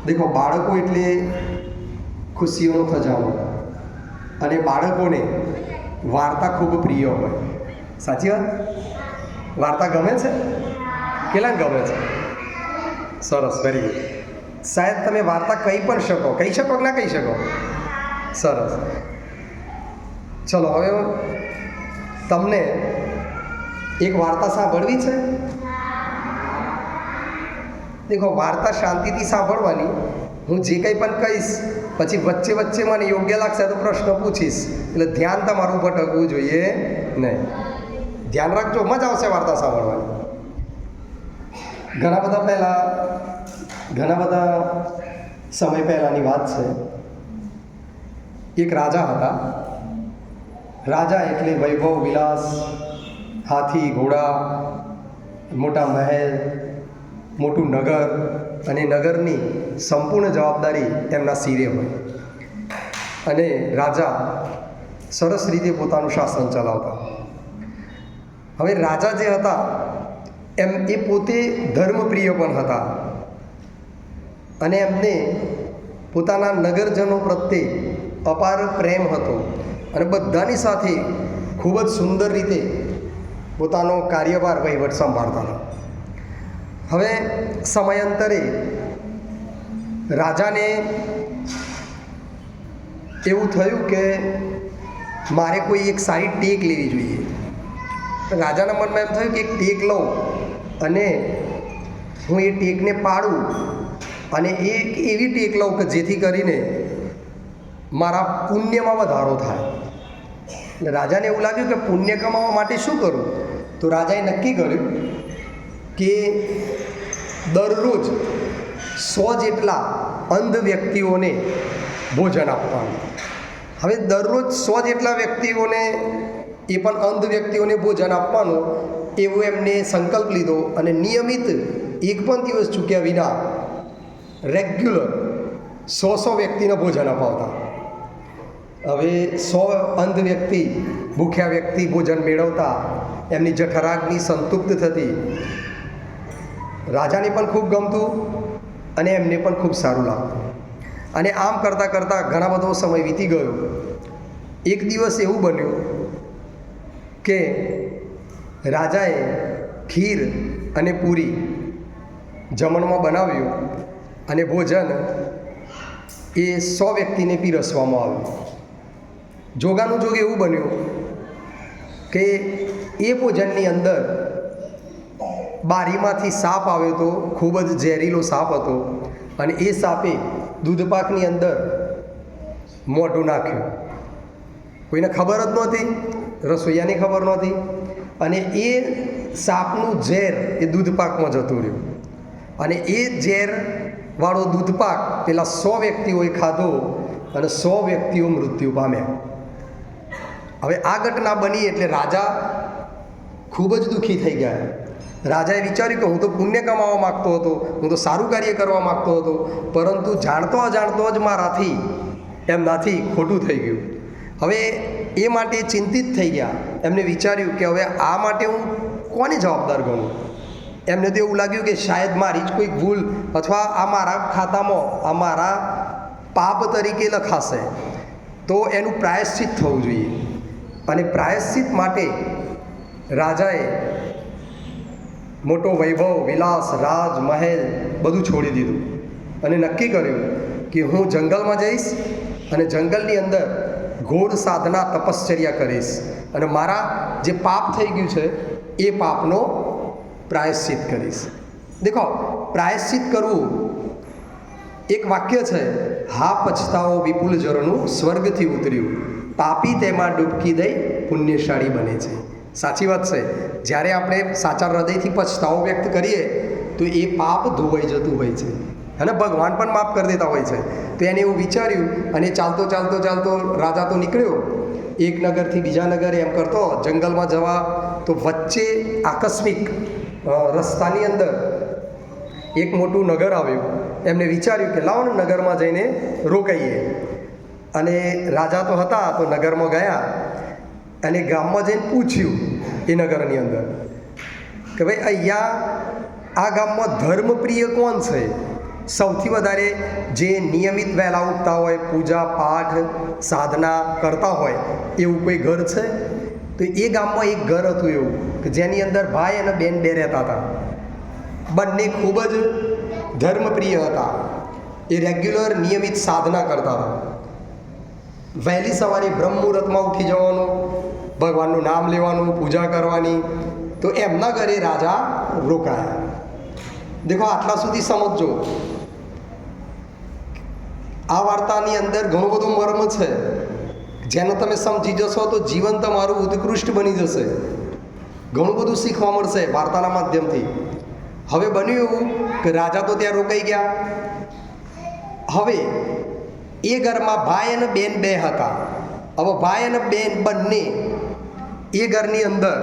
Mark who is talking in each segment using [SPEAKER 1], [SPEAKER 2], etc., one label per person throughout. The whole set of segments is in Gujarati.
[SPEAKER 1] દેખો, બાળકો એટલે ખુશીઓનો ખજાનો, અને બાળકોને વાર્તા ખૂબ પ્રિય હોય. સાચી વાત? વાર્તા ગમે છે? કેટલાને ગમે છે? સરસ, વેરી ગુડ. શાયદ તમે વાર્તા કહી પણ શકો, કહી શકો કે ના કહી શકો? સરસ. ચલો, હવે તમને એક વાર્તા સાંભળવી છે. દેખો, વાર્તા શાંતિથી સાંભળવાની. હું જે કંઈ પણ કહીશ પછી વચ્ચે વચ્ચે મને યોગ્ય લાગશે તો પ્રશ્ન પૂછીશ, એટલે ધ્યાન તમારું ભટકવું જોઈએ નહીં. ધ્યાન રાખજો, મજા આવશે વાર્તા સાંભળવાની. ઘણા બધા સમય પહેલાંની વાત છે. એક રાજા હતા. રાજા એટલે વૈભવ વિલાસ, હાથી ઘોડા, મોટા મહેલ, મોટું નગર, અને નગરની સંપૂર્ણ જવાબદારી તેમના શિરે હોય. અને રાજા સરસ રીતે પોતાનું શાસન ચલાવતા. હવે રાજા જે હતા એ પોતે ધર્મપ્રિય પણ હતા, અને એમને પોતાના નગરજનો પ્રત્યે અપાર પ્રેમ હતો, અને બધાની સાથે ખૂબ જ સુંદર રીતે પોતાનો કાર્યભાર વહીવટ સંભાળતા હતા. હવે સમયાંતરે રાજાને એવું થયું કે મારે કોઈ એક સારી ટેક લેવી જોઈએ. રાજાના મનમાં એમ થયું કે એક ટેક લઉં અને હું એ ટેકને પાડું, અને એક એવી ટેક લઉં કે જેથી કરીને મારા પુણ્યમાં વધારો થાય. રાજાને એવું લાગ્યું કે પુણ્ય કમાવા માટે શું કરું? તો રાજાએ નક્કી કર્યું કે દરરોજ 100 જેટલા અંધ વ્યક્તિઓને ભોજન આપવાનું. હવે દરરોજ 100 જેટલા વ્યક્તિઓને, એ પણ અંધ વ્યક્તિઓને ભોજન આપવાનું એવો એમને સંકલ્પ લીધો, અને નિયમિત એક પણ દિવસ ચૂક્યા વિના રેગ્યુલર 100 વ્યક્તિને ભોજન અપાવતા. હવે 100 અંધ વ્યક્તિ, ભૂખ્યા વ્યક્તિ ભોજન મેળવતા, એમની જઠરાગ્નિ સંતૃપ્ત થતી. રાજાને પણ ખૂબ ગમતું અને એમને પણ ખૂબ સારું લાગતું. અને આમ કરતાં કરતાં ઘણા બધો સમય વીતી ગયો. એક દિવસ એવું બન્યું કે રાજાએ ખીર અને પૂરી જમણમાં બનાવ્યું, અને ભોજન એ 100 વ્યક્તિને પીરસવામાં આવ્યું. જોગાનું જોગ એવું બન્યું કે એ ભોજનની અંદર બારીમાંથી સાપ આવ્યો હતો, ખૂબ જ ઝેરીલો સાપ હતો, અને એ સાપે દૂધપાકની અંદર મોઢું નાખ્યું. કોઈને ખબર જ નહોતી, રસોઈયાની ખબર નહોતી, અને એ સાપનું ઝેર એ દૂધપાકમાં જતું રહ્યું, અને એ ઝેરવાળો દૂધપાક પેલા 100 વ્યક્તિઓએ ખાધો, અને 100 વ્યક્તિઓ મૃત્યુ પામ્યા. હવે આ ઘટના બની એટલે રાજા ખૂબ જ દુઃખી થઈ ગયા. રાજાએ વિચાર્યું કે હું તો પુણ્ય કમાવા માગતો હતો, હું તો સારું કાર્ય કરવા માગતો હતો, પરંતુ જાણતો અજાણતો જ મારાથી એમનાથી ખોટું થઈ ગયું. હવે એ માટે ચિંતિત થઈ ગયા. એમને વિચાર્યું કે હવે આ માટે હું કોને જવાબદાર ગણું? એમને તો એવું લાગ્યું કે શાયદ મારી જ કોઈક ભૂલ, અથવા આ મારા ખાતામાં, આ મારા પાપ તરીકે લખાશે, તો એનું પ્રાયશ્ચિત થવું જોઈએ. અને પ્રાયશ્ચિત માટે રાજાએ મોટો વૈભવ વિલાસ, રાજ મહેલ બધું છોડી દીધું, અને નક્કી કર્યું કે હું જંગલમાં જઈશ, અને જંગલની અંદર ઘોર સાધના તપશ્ચર્યા કરીશ, અને મારા જે પાપ થઈ ગયું છે એ પાપનો પ્રાયશ્ચિત કરીશ. દેખો, પ્રાયશ્ચિત કરવું, એક વાક્ય છે, હા પછતાવો વિપુલ જળનું સ્વર્ગથી ઉતર્યું, પાપી તેમાં ડૂબકી દઈ પુણ્યશાળી બને છે. સાચી વાત છે. જ્યારે આપણે સાચા હૃદયથી પછતાવો વ્યક્ત કરીએ તો એ પાપ ધોવાઈ જતું હોય છે, અને ભગવાન પણ માફ કરી દેતા હોય છે. તો એને એવું વિચાર્યું, અને ચાલતો રાજા તો નીકળ્યો એક નગરથી બીજા નગરે. એમ કરતો જંગલમાં જવા, તો વચ્ચે આકસ્મિક રસ્તાની અંદર એક મોટું નગર આવ્યું. એમને વિચાર્યું કે લાવો ને નગરમાં જઈને રોકાઈએ. અને રાજા તો હતા, તો નગરમાં ગયા, અને ગામમાં જઈને પૂછ્યું એ નગરની અંદર કે ભાઈ અહીંયા આ ગામમાં ધર્મપ્રિય કોણ છે? સૌથી વધારે જે નિયમિત વહેલા ઉઠતા હોય, પૂજા પાઠ સાધના કરતા હોય એવું કોઈ ઘર છે? તો એ ગામમાં એક ઘર હતું એવું કે જેની અંદર ભાઈ અને બેન બે રહેતા હતા. બંને ખૂબ જ ધર્મપ્રિય હતા. એ રેગ્યુલર નિયમિત સાધના કરતા હતા. વહેલી સવારે બ્રહ્મ મુહૂર્તમાં ઉઠી જવાનું, ભગવાનનું નામ લેવાનું, પૂજા કરવાની. તો એમના ઘરે રાજા રોકાયા. દેખો, આટલા સુધી સમજજો. આ વાર્તાની અંદર ઘણું બધું મર્મ છે, જેનો તમે સમજી જશો તો જીવન તમારું ઉત્કૃષ્ટ બની જશે. ઘણું બધું શીખવા મળશે વાર્તાના માધ્યમથી. હવે બન્યું એવું કે રાજા તો ત્યાં રોકાઈ ગયા. હવે એ ઘરમાં ભાઈ અને બેન બે હતા. હવે ભાઈ અને બેન બંને એ ઘરની અંદર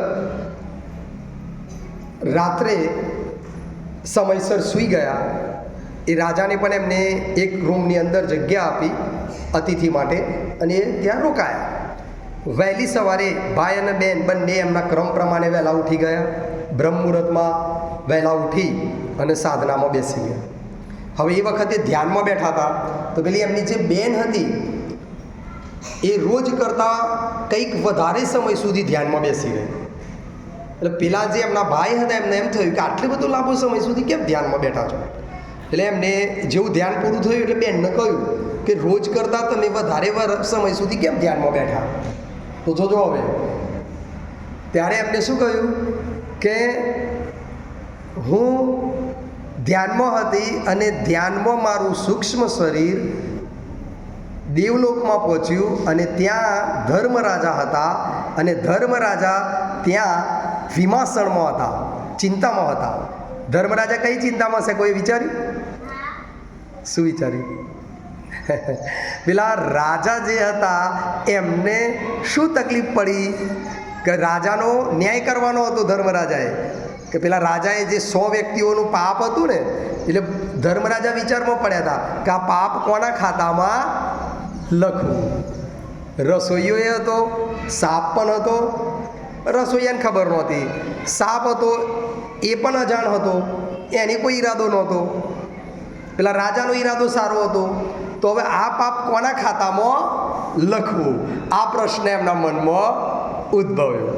[SPEAKER 1] રાત્રે સમયસર સૂઈ ગયા. એ રાજાને પણ એમને એક રૂમની અંદર જગ્યા આપી અતિથિ માટે, અને એ ત્યાં રોકાયા. વહેલી સવારે ભાઈ અને બેન બંને એમના ક્રમ પ્રમાણે વહેલા ઉઠી ગયા. બ્રહ્મ મુહૂર્તમાં વહેલા ઉઠી અને સાધનામાં બેસી ગયા. હવે એ વખતે ધ્યાનમાં બેઠા હતા. તો પેલી એમની જે બેન હતી એ રોજ કરતાં કંઈક વધારે સમય સુધી ધ્યાનમાં બેસી ગઈ. એટલે પેલા જે એમના ભાઈ હતા એમને એમ થયું કે આટલું બધું લાંબો સમય સુધી કેમ ધ્યાનમાં બેઠા છો? એટલે એમને જેવું ધ્યાન પૂરું થયું એટલે બેનને કહ્યું કે રોજ કરતાં તમે વધારે સમય સુધી કેમ ધ્યાનમાં બેઠા? તો જોજો હવે. ત્યારે એમને શું કહ્યું કે હું ધ્યાનમાં હતી અને ધ્યાનમાં મારું સૂક્ષ્મ શરીર દેવલોકમાં પહોંચ્યું અને ત્યાં ધર્મરાજા હતા અને ધર્મરાજા ત્યાં વિમાસણમાં હતા, ચિંતામાં હતા. ધર્મરાજા કઈ ચિંતામાં છે? કોઈ વિચાર્યું? શું વિચાર્યું? પેલા રાજા જે હતા એમને શું તકલીફ પડી કે રાજાનો ન્યાય કરવાનો હતો ધર્મરાજાએ, કે પેલા રાજાએ જે 100 વ્યક્તિઓનું પાપ હતું ને, એટલે ધર્મરાજા વિચારમાં પડ્યા હતા કે આ પાપ કોના ખાતામાં લખવું. રસોઈયો એ હતો, સાપ પણ હતો. રસોઈયાને ખબર નહોતી, સાપ હતો એ પણ અજાણ હતો, એની કોઈ ઈરાદો નહોતો. પેલા રાજાનો ઈરાદો સારો હતો. તો હવે આ પાપ કોના ખાતામાં લખવું, આ પ્રશ્ન એમના મનમાં ઉદ્ભવ્યો.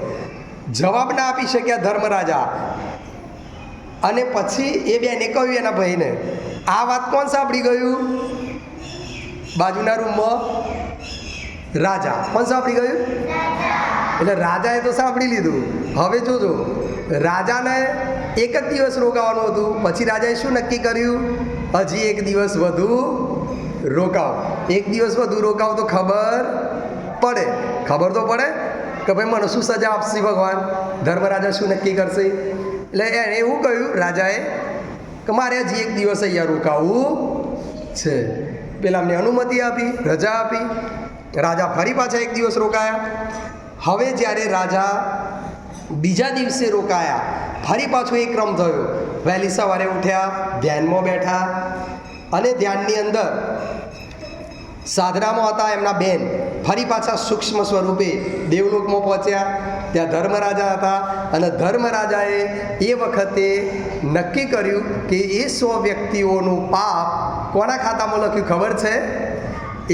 [SPEAKER 1] જવાબ ના આપી શક્યા ધર્મરાજા. અને પછી એ બેને કહ્યું એના ભાઈને, આ વાત કોણ સાંભળી ગયું? બાજુના રૂમમાં રાજા. કોણ સાંભળી ગયું? એટલે રાજાએ તો સાંભળી લીધું. હવે જોજો, રાજાને એક જ દિવસ રોકાવાનું હતું. પછી રાજાએ શું નક્કી કર્યું? હજી એક દિવસ વધુ રોકાવ. એક દિવસ વધુ રોકાવ તો ખબર પડે. ખબર તો પડે કે ભાઈ મને શું સજા આપશે ભગવાન? ધર્મરાજા શું નક્કી કરશે? એટલે એણે એવું કહ્યું રાજાએ કે મારે હજી એક દિવસ અહીંયા રોકાવું છે. પેલા અમને અનુમતિ આપી, રજા આપી. રાજા ફરી પાછા એક દિવસ રોકાયા. હવે જ્યારે રાજા બીજા દિવસે રોકાયા, ફરી પાછો એક ક્રમ થયો. વહેલી સવારે ઉઠ્યા, ધ્યાનમાં બેઠા અને ધ્યાનની અંદર સાધનામાં હતા એમના બેન. ફરી પાછા સૂક્ષ્મ સ્વરૂપે દેવલોકમાં પહોંચ્યા. ત્યાં ધર્મરાજા હતા અને ધર્મરાજાએ એ વખતે નક્કી કર્યું કે એ 100 વ્યક્તિઓનું પાપ કોના ખાતામાં લખ્યું ખબર છે?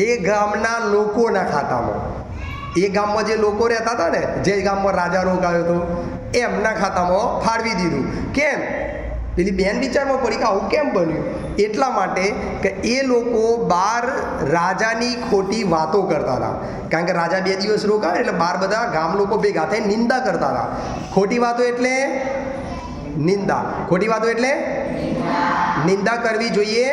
[SPEAKER 1] એ ગામના લોકોના ખાતામાં. એ ગામમાં જે લોકો રહેતા હતા ને, જે ગામમાં રાજા રોકાયો હતો, એમના ખાતામાં ફાળવી દીધું. કેમ? પેલી બેન વિચારમાં પડી કે આવું કેમ બન્યું? એટલા માટે કે એ લોકો બહાર રાજાની ખોટી વાતો કરતા હતા. કારણ કે રાજા 2 દિવસ રોકાય એટલે બહાર બધા ગામ લોકો ભેગા થઈ નિંદા કરતા હતા. ખોટી વાતો એટલે નિંદા. ખોટી વાતો એટલે નિંદા કરવી જોઈએ.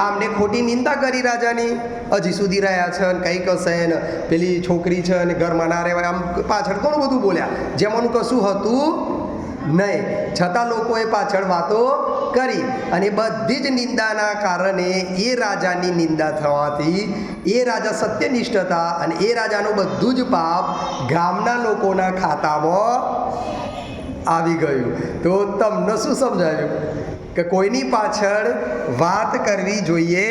[SPEAKER 1] આમને ખોટી નિંદા કરી રાજાની. હજી સુધી રહ્યા છે ને કંઈક હશે ને પેલી છોકરી છે ને ઘરમાં ના રહેવાય, આમ પાછળ ઘણું બધું બોલ્યા જેમાંનું કશું હતું નહીં. છતાં લોકોએ પાછળ વાતો કરી અને બધી જ નિંદાના કારણે એ રાજાની નિંદા થવાથી એ રાજા સત્યનિષ્ઠ હતા અને એ રાજાનું બધું જ પાપ ગામના લોકોના ખાતામાં આવી ગયું. તો તમને શું સમજાયું? કે કોઈની પાછળ વાત કરવી જોઈએ